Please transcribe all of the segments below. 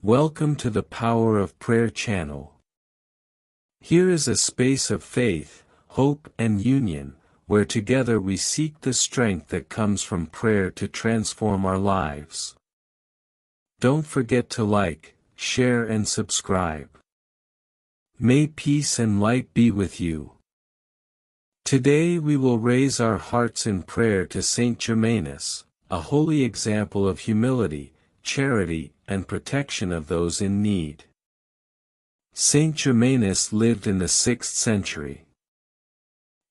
Welcome to the Power of Prayer channel. Here is a space of faith, hope and union, where together we seek the strength that comes from prayer to transform our lives. Don't forget to like, share and subscribe. May peace and light be with you. Today we will raise our hearts in prayer to Saint Germanus, a holy example of humility, charity, and protection of those in need. Saint Germanus lived in the 6th century.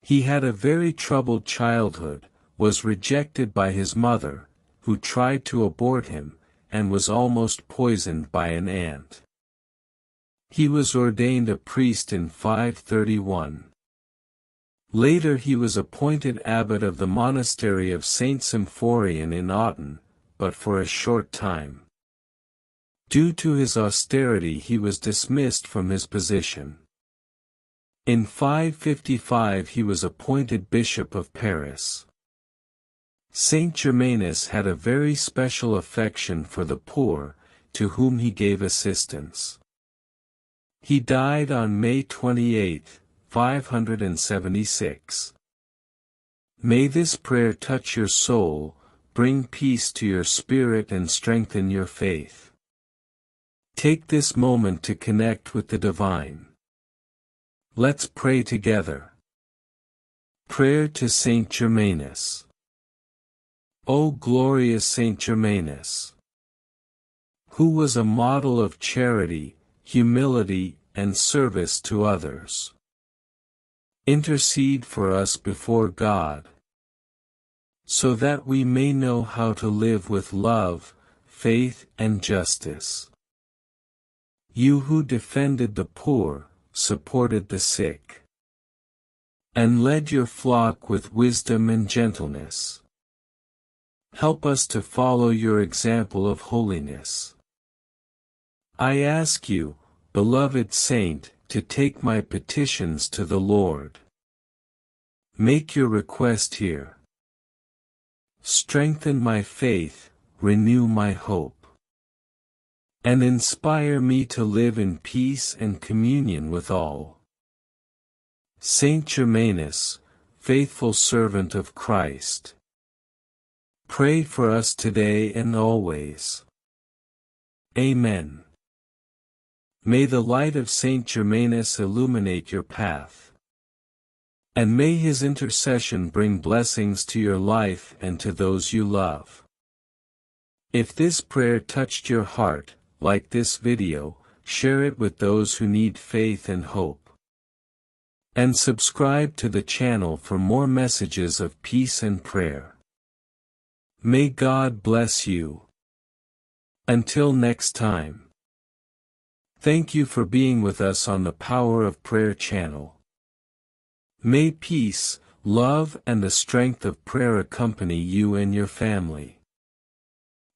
He had a very troubled childhood, was rejected by his mother, who tried to abort him, and was almost poisoned by an ant. He was ordained a priest in 531. Later he was appointed abbot of the monastery of Saint Symphorian in Autun, but for a short time. Due to his austerity he was dismissed from his position. In 555 he was appointed Bishop of Paris. Saint Germanus had a very special affection for the poor, to whom he gave assistance. He died on May 28, 576. May this prayer touch your soul, bring peace to your spirit and strengthen your faith. Take this moment to connect with the divine. Let's pray together. Prayer to Saint Germanus. O glorious Saint Germanus, who was a model of charity, humility, and service to others. Intercede for us before God, so that we may know how to live with love, faith and justice. You who defended the poor, supported the sick, and led your flock with wisdom and gentleness. Help us to follow your example of holiness. I ask you, beloved Saint, to take my petitions to the Lord. Make your request here. Strengthen my faith, renew my hope, and inspire me to live in peace and communion with all. Saint Germanus, faithful servant of Christ, pray for us today and always. Amen. May the light of Saint Germanus illuminate your path, and may his intercession bring blessings to your life and to those you love. If this prayer touched your heart, like this video, share it with those who need faith and hope. And subscribe to the channel for more messages of peace and prayer. May God bless you. Until next time. Thank you for being with us on the Power of Prayer channel. May peace, love and the strength of prayer accompany you and your family.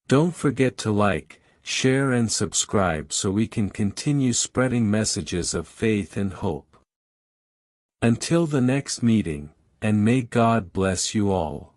Don't forget to like, share and subscribe so we can continue spreading messages of faith and hope. Until the next meeting, and may God bless you all.